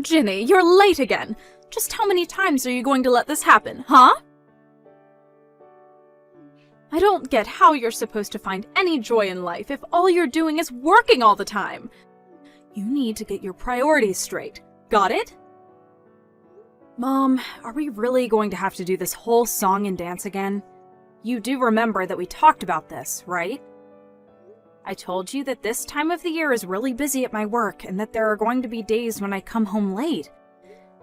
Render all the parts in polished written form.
Ginny, you're late again. Just how many times are you going to let this happen, huh? I don't get how you're supposed to find any joy in life if all you're doing is working all the time. You need to get your priorities straight. Got it? Mom, are we really going to have to do this whole song and dance again? You do remember that we talked about this, right? I told you that this time of the year is really busy at my work and that there are going to be days when I come home late.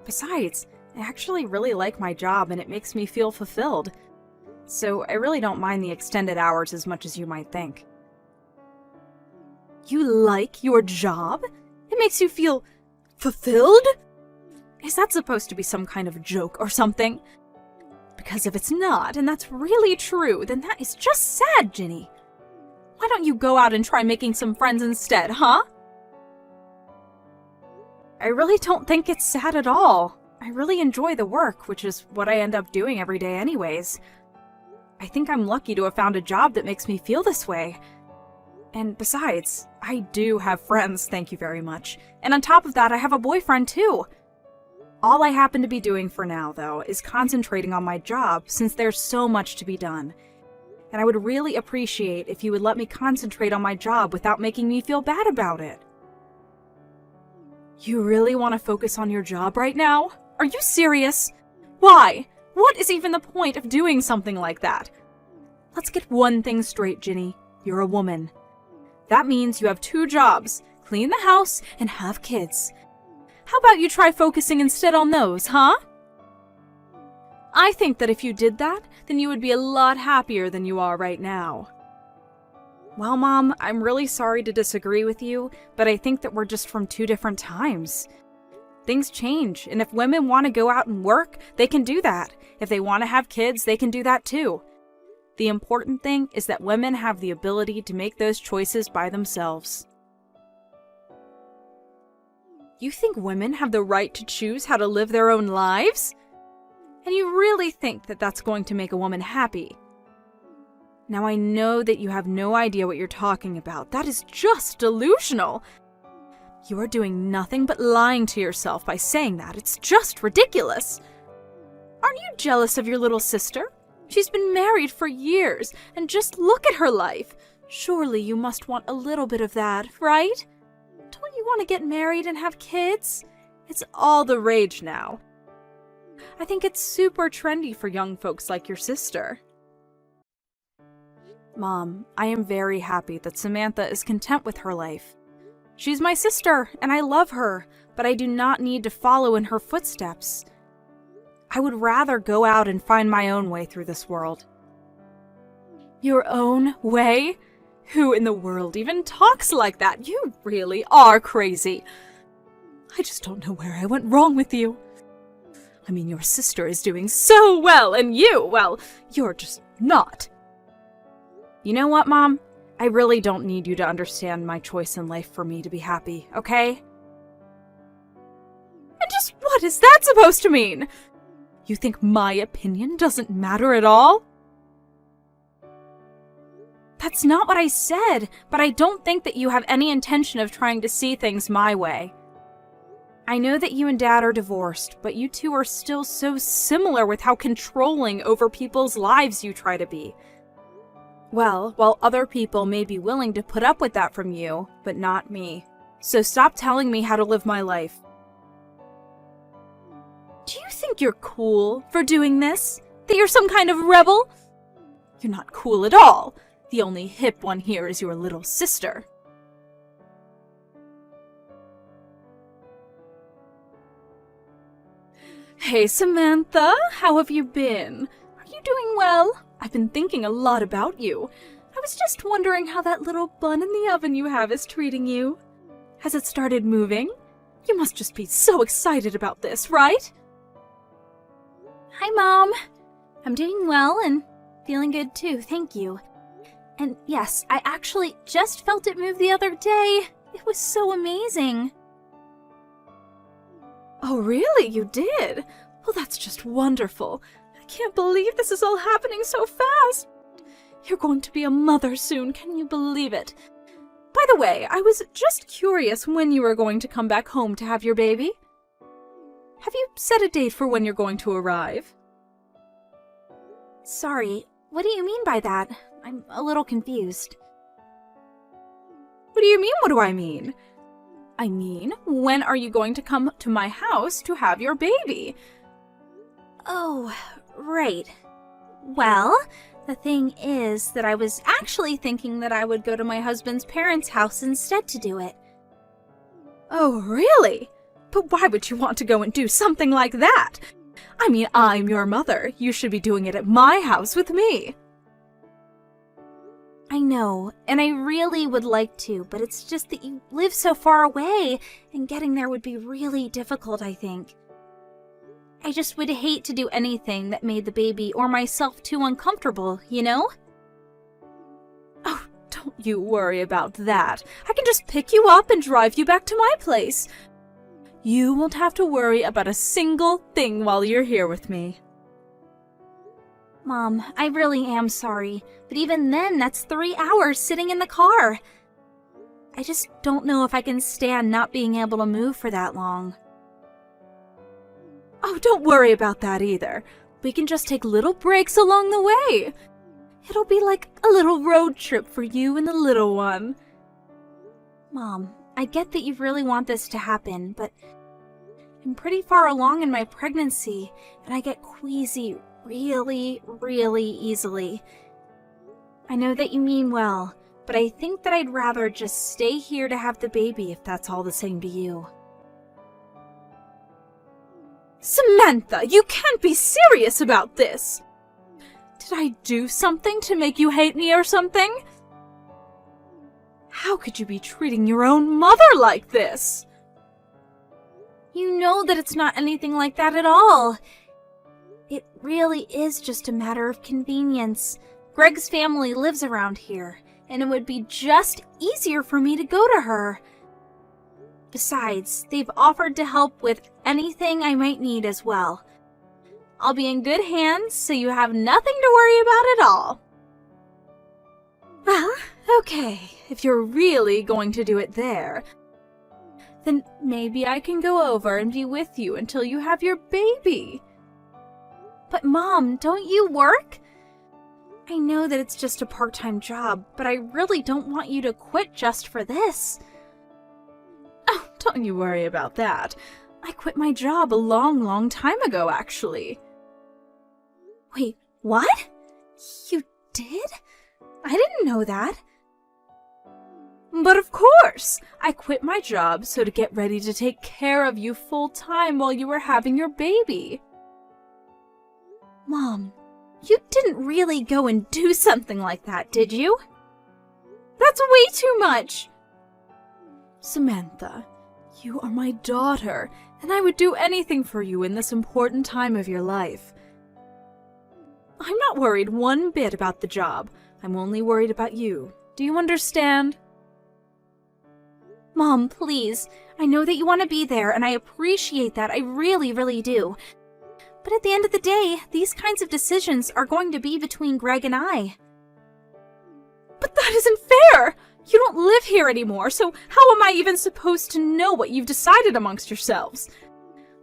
Besides, I actually really like my job and it makes me feel fulfilled. So I really don't mind the extended hours as much as you might think. You like your job? It makes you feel fulfilled? Is that supposed to be some kind of joke or something? Because if it's not, and that's really true, then that is just sad, Ginny. Why don't you go out and try making some friends instead, huh? I really don't think it's sad at all. I really enjoy the work, which is what I end up doing every day anyways. I think I'm lucky to have found a job that makes me feel this way. And besides, I do have friends, thank you very much. And on top of that, I have a boyfriend too. All I happen to be doing for now, though, is concentrating on my job since there's so much to be done. And I would really appreciate if you would let me concentrate on my job without making me feel bad about it. You really want to focus on your job right now? Are you serious? Why? What is even the point of doing something like that? Let's get one thing straight, Ginny. You're a woman. That means you have 2 jobs, clean the house and have kids. How about you try focusing instead on those, huh? I think that if you did that, then you would be a lot happier than you are right now. Well, Mom, I'm really sorry to disagree with you, but I think that we're just from 2 different times. Things change, and if women want to go out and work, they can do that. If they want to have kids, they can do that too. The important thing is that women have the ability to make those choices by themselves. You think women have the right to choose how to live their own lives? And you really think that that's going to make a woman happy? Now I know that you have no idea what you're talking about. That is just delusional. You are doing nothing but lying to yourself by saying that. It's just ridiculous. Aren't you jealous of your little sister? She's been married for years, and just look at her life. Surely you must want a little bit of that, right? Don't you want to get married and have kids? It's all the rage now. I think it's super trendy for young folks like your sister. Mom, I am very happy that Samantha is content with her life. She's my sister, and I love her, but I do not need to follow in her footsteps. I would rather go out and find my own way through this world. Your own way? Who in the world even talks like that? You really are crazy. I just don't know where I went wrong with you. I mean, your sister is doing so well, and you, well, you're just not. You know what, Mom? I really don't need you to understand my choice in life for me to be happy, okay? And just what is that supposed to mean? You think my opinion doesn't matter at all? That's not what I said, but I don't think that you have any intention of trying to see things my way. I know that you and Dad are divorced, but you two are still so similar with how controlling over people's lives you try to be. Well, while other people may be willing to put up with that from you, but not me. So stop telling me how to live my life. Do you think you're cool for doing this? That you're some kind of rebel? You're not cool at all. The only hip one here is your little sister. Hey, Samantha, how have you been? Are you doing well? I've been thinking a lot about you. I was just wondering how that little bun in the oven you have is treating you. Has it started moving? You must just be so excited about this, right? Hi, Mom. I'm doing well and feeling good too, thank you. And yes, I actually just felt it move the other day. It was so amazing. Oh, really? You did? Well, that's just wonderful. I can't believe this is all happening so fast. You're going to be a mother soon, can you believe it? By the way, I was just curious when you were going to come back home to have your baby. Have you set a date for when you're going to arrive? Sorry, what do you mean by that? I'm a little confused. What do you mean, what do I mean? I mean, when are you going to come to my house to have your baby? Oh, right. Well, the thing is that I was actually thinking that I would go to my husband's parents' house instead to do it. Oh, really? But why would you want to go and do something like that? I mean, I'm your mother. You should be doing it at my house with me. I know, and I really would like to, but it's just that you live so far away, and getting there would be really difficult, I think. I just would hate to do anything that made the baby or myself too uncomfortable, you know? Oh, don't you worry about that. I can just pick you up and drive you back to my place. You won't have to worry about a single thing while you're here with me. Mom, I really am sorry, but even then, that's 3 hours sitting in the car. I just don't know if I can stand not being able to move for that long. Oh, don't worry about that either. We can just take little breaks along the way. It'll be like a little road trip for you and the little one. Mom, I get that you really want this to happen, but I'm pretty far along in my pregnancy, and I get queasy really, really easily. I know that you mean well, but I think that I'd rather just stay here to have the baby if that's all the same to you. Samantha, you can't be serious about this! Did I do something to make you hate me or something? How could you be treating your own mother like this? You know that it's not anything like that at all. It really is just a matter of convenience. Greg's family lives around here, and it would be just easier for me to go to her. Besides, they've offered to help with anything I might need as well. I'll be in good hands, so you have nothing to worry about at all. Well, okay, if you're really going to do it there, then maybe I can go over and be with you until you have your baby. But Mom, don't you work? I know that it's just a part-time job, but I really don't want you to quit just for this. Oh, don't you worry about that. I quit my job a long time ago, actually. Wait, what? You did? I didn't know that. But of course! I quit my job so to get ready to take care of you full-time while you were having your baby. Mom, you didn't really go and do something like that, did you? That's way too much! Samantha, you are my daughter, and I would do anything for you in this important time of your life. I'm not worried one bit about the job. I'm only worried about you. Do you understand? Mom, please. I know that you want to be there, and I appreciate that. I really, really do. But at the end of the day, these kinds of decisions are going to be between Greg and I. But that isn't fair! You don't live here anymore, so how am I even supposed to know what you've decided amongst yourselves?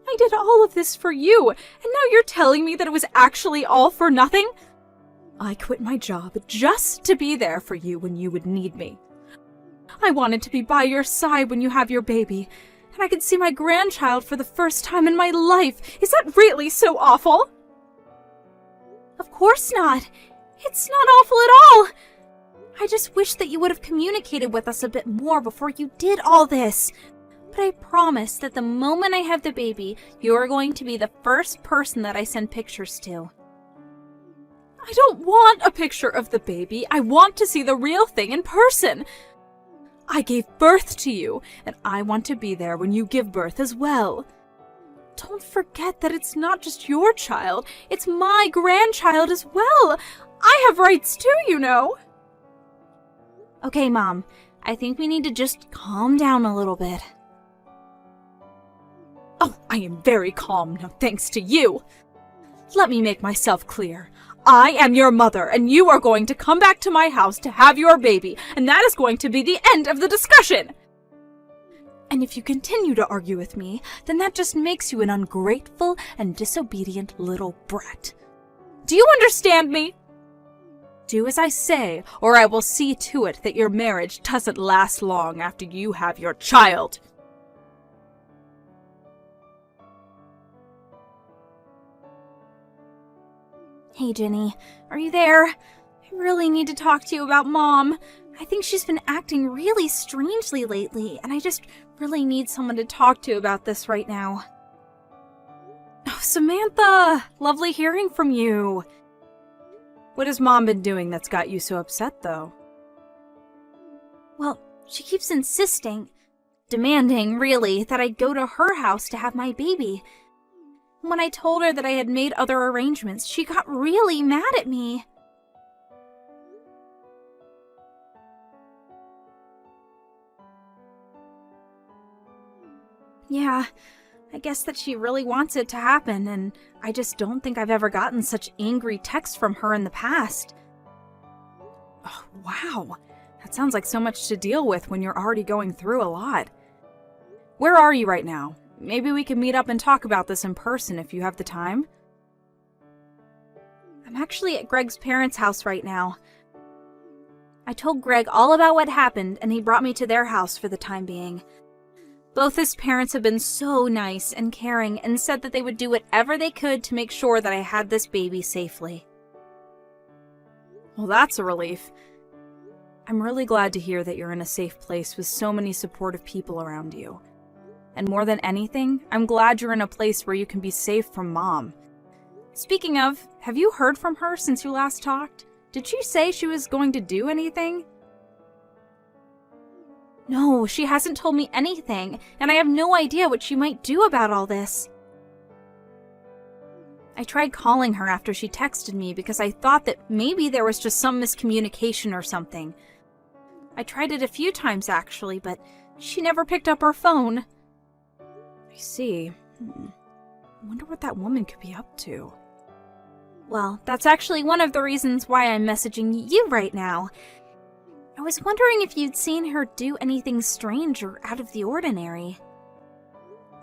I did all of this for you, and now you're telling me that it was actually all for nothing? I quit my job just to be there for you when you would need me. I wanted to be by your side when you have your baby, and I could see my grandchild for the first time in my life. Is that really so awful? Of course not. It's not awful at all. I just wish that you would have communicated with us a bit more before you did all this. But I promise that the moment I have the baby, you're going to be the first person that I send pictures to. I don't want a picture of the baby. I want to see the real thing in person. I gave birth to you, and I want to be there when you give birth as well. Don't forget that it's not just your child, it's my grandchild as well. I have rights too, you know. Okay, Mom, I think we need to just calm down a little bit. Oh, I am very calm now, thanks to you. Let me make myself clear. I am your mother, and you are going to come back to my house to have your baby, and that is going to be the end of the discussion. And if you continue to argue with me, then that just makes you an ungrateful and disobedient little brat. Do you understand me? Do as I say, or I will see to it that your marriage doesn't last long after you have your child. Hey, Ginny, are you there? I really need to talk to you about Mom. I think she's been acting really strangely lately, and I just really need someone to talk to about this right now. Oh, Samantha! Lovely hearing from you. What has Mom been doing that's got you so upset, though? Well, she keeps insisting, demanding, really, that I go to her house to have my baby. When I told her that I had made other arrangements, she got really mad at me. Yeah, I guess that she really wants it to happen, and I just don't think I've ever gotten such angry texts from her in the past. Oh, wow. That sounds like so much to deal with when you're already going through a lot. Where are you right now? Maybe we can meet up and talk about this in person if you have the time. I'm actually at Greg's parents' house right now. I told Greg all about what happened, and he brought me to their house for the time being. Both his parents have been so nice and caring and said that they would do whatever they could to make sure that I had this baby safely. Well, that's a relief. I'm really glad to hear that you're in a safe place with so many supportive people around you. And more than anything, I'm glad you're in a place where you can be safe from Mom. Speaking of, have you heard from her since you last talked? Did she say she was going to do anything? No, she hasn't told me anything, and I have no idea what she might do about all this. I tried calling her after she texted me because I thought that maybe there was just some miscommunication or something. I tried it a few times actually, but she never picked up her phone. I see. I wonder what that woman could be up to. Well, that's actually one of the reasons why I'm messaging you right now. I was wondering if you'd seen her do anything strange or out of the ordinary.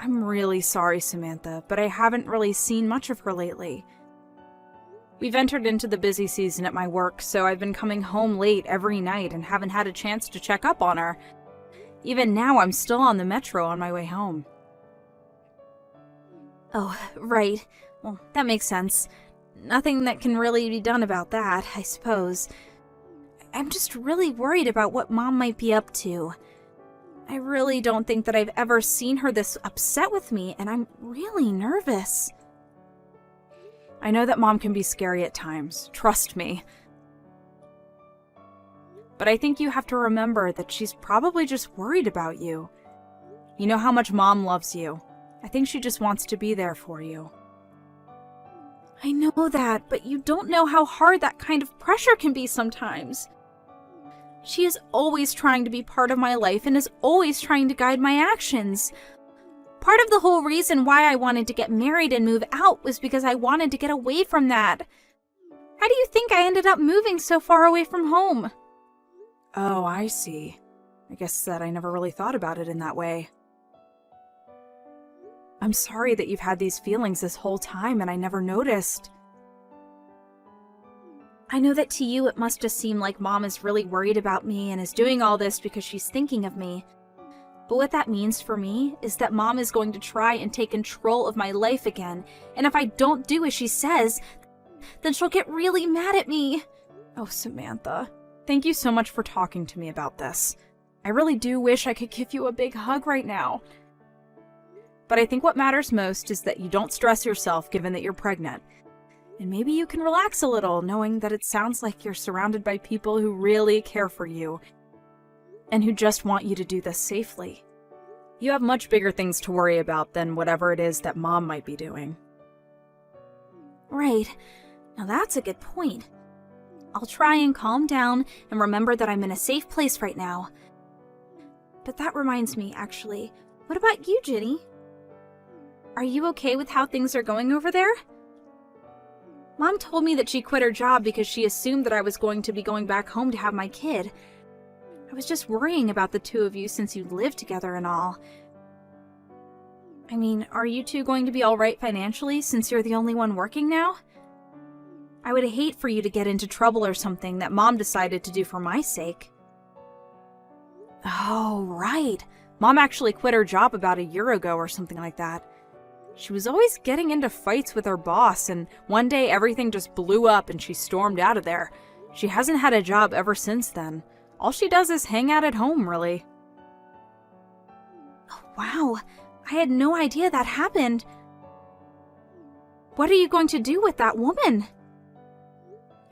I'm really sorry, Samantha, but I haven't really seen much of her lately. We've entered into the busy season at my work, so I've been coming home late every night and haven't had a chance to check up on her. Even now, I'm still on the metro on my way home. Oh, right. Well, that makes sense. Nothing that can really be done about that, I suppose. I'm just really worried about what Mom might be up to. I really don't think that I've ever seen her this upset with me, and I'm really nervous. I know that Mom can be scary at times, trust me. But I think you have to remember that she's probably just worried about you. You know how much Mom loves you. I think she just wants to be there for you. I know that, but you don't know how hard that kind of pressure can be sometimes. She is always trying to be part of my life and is always trying to guide my actions. Part of the whole reason why I wanted to get married and move out was because I wanted to get away from that. How do you think I ended up moving so far away from home? Oh, I see. I guess that I never really thought about it in that way. I'm sorry that you've had these feelings this whole time and I never noticed. I know that to you it must just seem like Mom is really worried about me and is doing all this because she's thinking of me. But what that means for me is that Mom is going to try and take control of my life again, and if I don't do as she says, then she'll get really mad at me. Oh, Samantha, thank you so much for talking to me about this. I really do wish I could give you a big hug right now. But I think what matters most is that you don't stress yourself given that you're pregnant. And maybe you can relax a little knowing that it sounds like you're surrounded by people who really care for you and who just want you to do this safely. You have much bigger things to worry about than whatever it is that Mom might be doing. Right. Now that's a good point. I'll try and calm down and remember that I'm in a safe place right now. But that reminds me, actually, what about you, Ginny? Are you okay with how things are going over there? Mom told me that she quit her job because she assumed that I was going to be going back home to have my kid. I was just worrying about the two of you since you live together and all. I mean, are you two going to be alright financially since you're the only one working now? I would hate for you to get into trouble or something that Mom decided to do for my sake. Oh, right. Mom actually quit her job about a year ago or something like that. She was always getting into fights with her boss, and one day everything just blew up and she stormed out of there. She hasn't had a job ever since then. All she does is hang out at home, really. Oh, wow. I had no idea that happened. What are you going to do with that woman?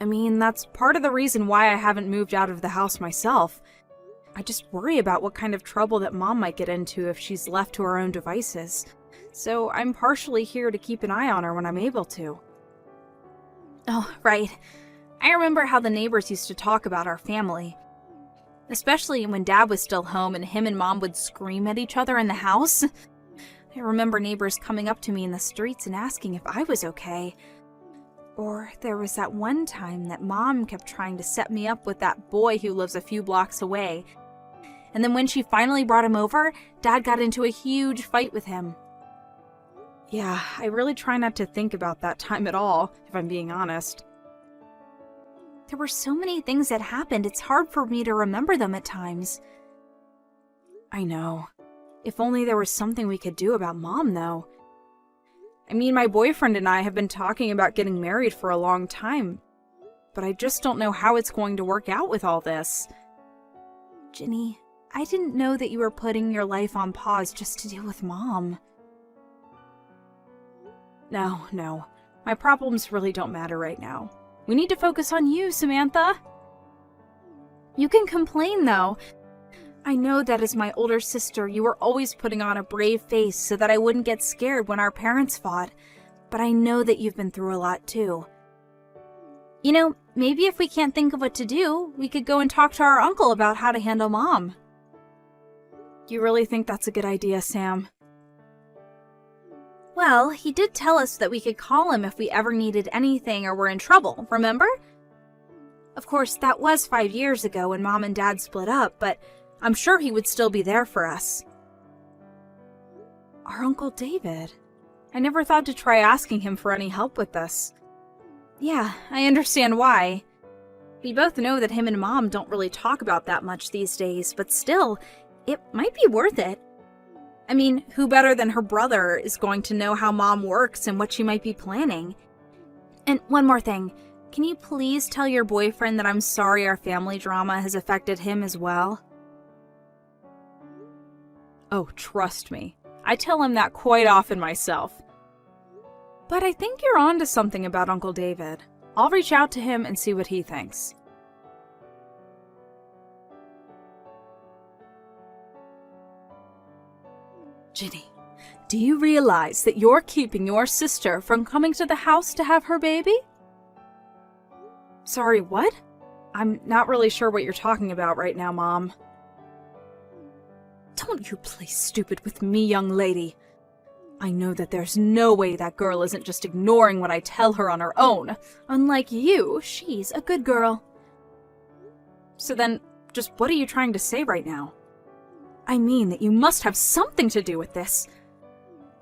I mean, that's part of the reason why I haven't moved out of the house myself. I just worry about what kind of trouble that Mom might get into if she's left to her own devices. So I'm partially here to keep an eye on her when I'm able to. Oh, right. I remember how the neighbors used to talk about our family. Especially when Dad was still home and him and Mom would scream at each other in the house. I remember neighbors coming up to me in the streets and asking if I was okay. Or there was that one time that Mom kept trying to set me up with that boy who lives a few blocks away. And then when she finally brought him over, Dad got into a huge fight with him. Yeah, I really try not to think about that time at all, if I'm being honest. There were so many things that happened, it's hard for me to remember them at times. I know. If only there was something we could do about Mom, though. I mean, my boyfriend and I have been talking about getting married for a long time, but I just don't know how it's going to work out with all this. Ginny, I didn't know that you were putting your life on pause just to deal with Mom. No. My problems really don't matter right now. We need to focus on you, Samantha. You can complain, though. I know that as my older sister, you were always putting on a brave face so that I wouldn't get scared when our parents fought. But I know that you've been through a lot, too. You know, maybe if we can't think of what to do, we could go and talk to our uncle about how to handle Mom. You really think that's a good idea, Sam? Well, he did tell us that we could call him if we ever needed anything or were in trouble, remember? Of course, that was 5 years ago when Mom and Dad split up, but I'm sure he would still be there for us. Our Uncle David. I never thought to try asking him for any help with this. Yeah, I understand why. We both know that him and Mom don't really talk about that much these days, but still, it might be worth it. I mean, who better than her brother is going to know how Mom works and what she might be planning? And one more thing. Can you please tell your boyfriend that I'm sorry our family drama has affected him as well? Oh, trust me. I tell him that quite often myself. But I think you're on to something about Uncle David. I'll reach out to him and see what he thinks. Ginny, do you realize that you're keeping your sister from coming to the house to have her baby? Sorry, what? I'm not really sure what you're talking about right now, Mom. Don't you play stupid with me, young lady. I know that there's no way that girl isn't just ignoring what I tell her on her own. Unlike you, she's a good girl. So then, just what are you trying to say right now? I mean that you must have something to do with this.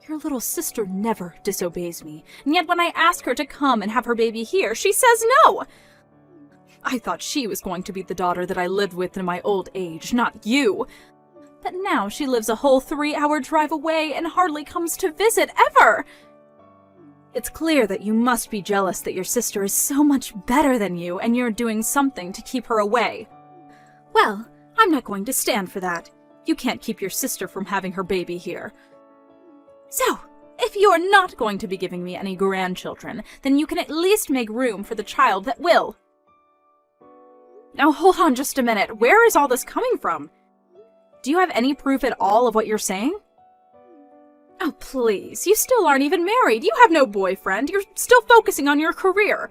Your little sister never disobeys me, and yet when I ask her to come and have her baby here, she says no! I thought she was going to be the daughter that I lived with in my old age, not you. But now she lives a whole 3-hour drive away and hardly comes to visit ever. It's clear that you must be jealous that your sister is so much better than you and you're doing something to keep her away. Well, I'm not going to stand for that. You can't keep your sister from having her baby here. So, if you're not going to be giving me any grandchildren, then you can at least make room for the child that will. Now hold on just a minute. Where is all this coming from? Do you have any proof at all of what you're saying? Oh, please. You still aren't even married. You have no boyfriend. You're still focusing on your career.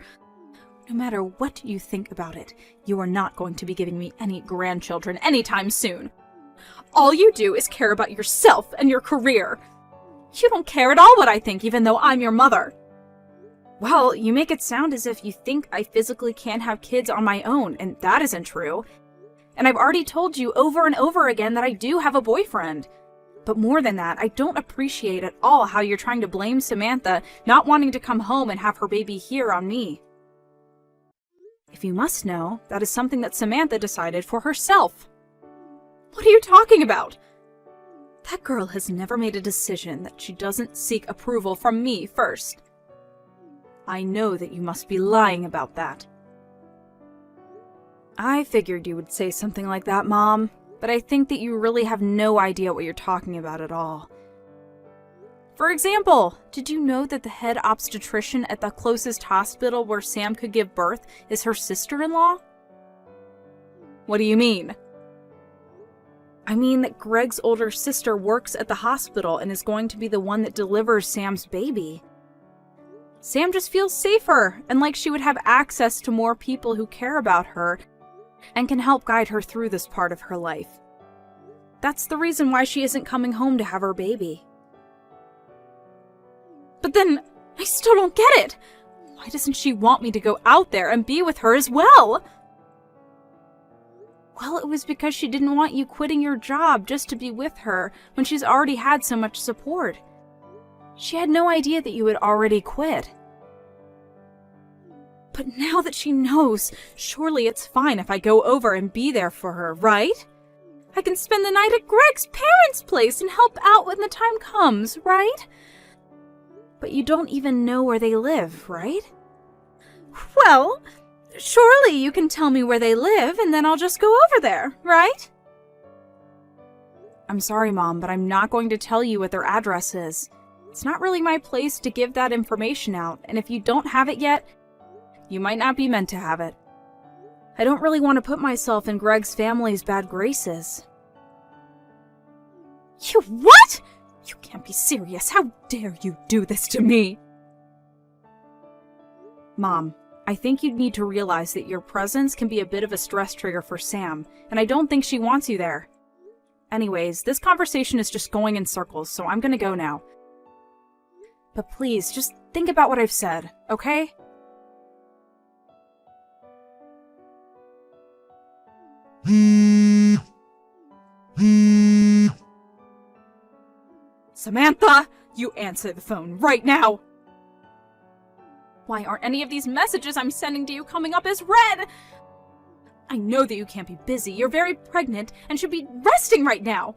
No matter what you think about it, you are not going to be giving me any grandchildren anytime soon. All you do is care about yourself and your career. You don't care at all what I think, even though I'm your mother. Well, you make it sound as if you think I physically can't have kids on my own, and that isn't true. And I've already told you over and over again that I do have a boyfriend. But more than that, I don't appreciate at all how you're trying to blame Samantha not wanting to come home and have her baby here on me. If you must know, that is something that Samantha decided for herself. What are you talking about? That girl has never made a decision that she doesn't seek approval from me first. I know that you must be lying about that. I figured you would say something like that, Mom, but I think that you really have no idea what you're talking about at all. For example, did you know that the head obstetrician at the closest hospital where Sam could give birth is her sister-in-law? What do you mean? I mean that Greg's older sister works at the hospital and is going to be the one that delivers Sam's baby. Sam just feels safer and like she would have access to more people who care about her and can help guide her through this part of her life. That's the reason why she isn't coming home to have her baby. But then, I still don't get it. Why doesn't she want me to go out there and be with her as well? Well, it was because she didn't want you quitting your job just to be with her when she's already had so much support. She had no idea that you had already quit. But now that she knows, surely it's fine if I go over and be there for her, right? I can spend the night at Greg's parents' place and help out when the time comes, right? But you don't even know where they live, right? Well, surely you can tell me where they live and then I'll just go over there, right? I'm sorry, Mom, but I'm not going to tell you what their address is. It's not really my place to give that information out, and if you don't have it yet, you might not be meant to have it. I don't really want to put myself in Greg's family's bad graces. You what? You can't be serious. How dare you do this to me? Mom, I think you need to realize that your presence can be a bit of a stress trigger for Sam, and I don't think she wants you there. Anyways, this conversation is just going in circles, so I'm gonna go now. But please, just think about what I've said, okay? Samantha, you answer the phone right now! Why aren't any of these messages I'm sending to you coming up as read? I know that you can't be busy, you're very pregnant, and should be resting right now.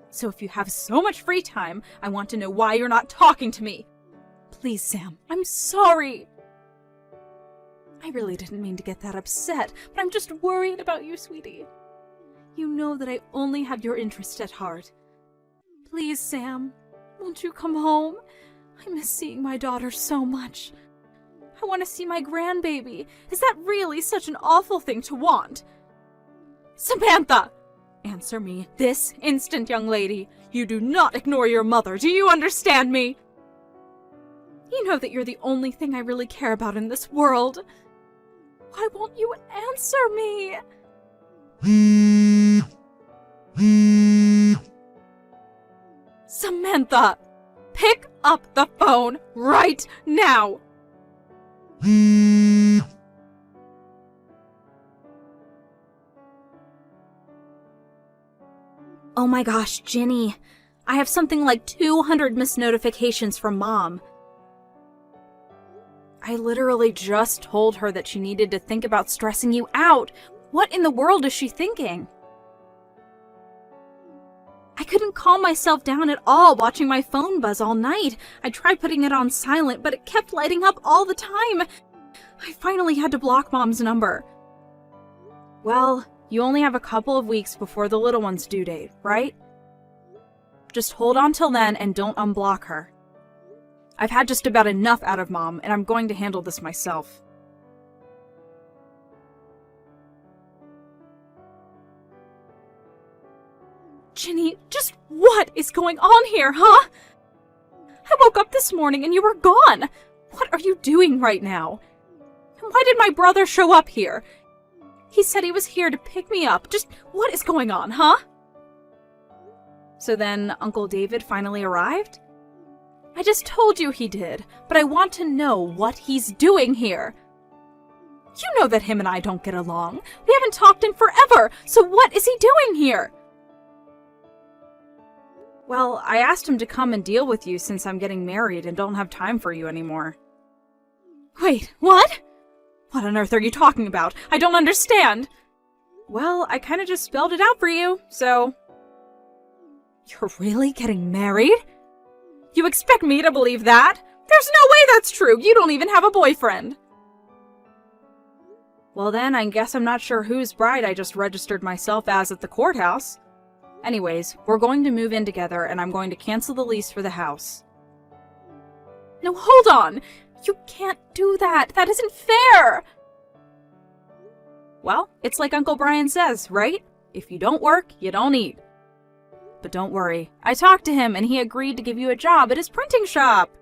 So if you have so much free time, I want to know why you're not talking to me. Please, Sam, I'm sorry. I really didn't mean to get that upset, but I'm just worried about you, sweetie. You know that I only have your interest at heart. Please, Sam, won't you come home? I miss seeing my daughter so much. I want to see my grandbaby. Is that really such an awful thing to want? Samantha! Answer me this instant, young lady. You do not ignore your mother. Do you understand me? You know that you're the only thing I really care about in this world. Why won't you answer me? Samantha, pick up the phone right now! Oh my gosh, Ginny. I have something like 200 missed notifications from Mom. I literally just told her that she needed to think about stressing you out. What in the world is she thinking? I couldn't calm myself down at all watching my phone buzz all night. I tried putting it on silent, but it kept lighting up all the time. I finally had to block Mom's number. Well, you only have a couple of weeks before the little one's due date, right? Just hold on till then and don't unblock her. I've had just about enough out of Mom, and I'm going to handle this myself. Ginny, just what is going on here, huh? I woke up this morning and you were gone. What are you doing right now? And why did my brother show up here? He said he was here to pick me up. Just what is going on, huh? So then Uncle David finally arrived? I just told you he did, but I want to know what he's doing here. You know that him and I don't get along. We haven't talked in forever, so what is he doing here? Well, I asked him to come and deal with you since I'm getting married and don't have time for you anymore. Wait, what? What on earth are you talking about? I don't understand! Well, I kinda just spelled it out for you, so... You're really getting married? You expect me to believe that? There's no way that's true! You don't even have a boyfriend! Well then, I guess I'm not sure whose bride I just registered myself as at the courthouse. Anyways, we're going to move in together and I'm going to cancel the lease for the house. No, hold on! You can't do that! That isn't fair! Well, it's like Uncle Brian says, right? If you don't work, you don't eat. But don't worry, I talked to him and he agreed to give you a job at his printing shop.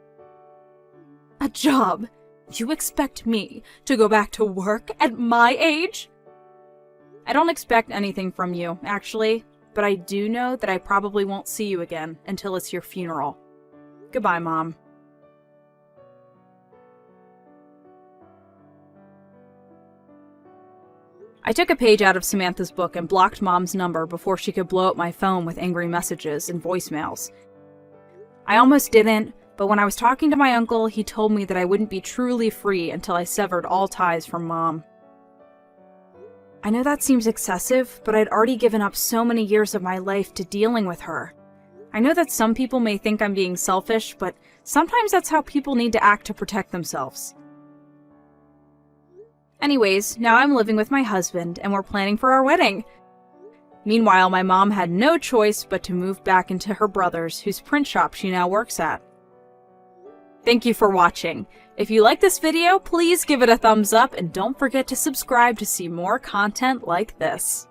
A job? You expect me to go back to work at my age? I don't expect anything from you, actually, but I do know that I probably won't see you again until it's your funeral. Goodbye, Mom. I took a page out of Samantha's book and blocked Mom's number before she could blow up my phone with angry messages and voicemails. I almost didn't, but when I was talking to my uncle, he told me that I wouldn't be truly free until I severed all ties from Mom. I know that seems excessive, but I'd already given up so many years of my life to dealing with her. I know that some people may think I'm being selfish, but sometimes that's how people need to act to protect themselves. Anyways, now I'm living with my husband, and we're planning for our wedding. Meanwhile, my mom had no choice but to move back into her brother's, whose print shop she now works at. Thank you for watching. If you like this video, please give it a thumbs up and don't forget to subscribe to see more content like this.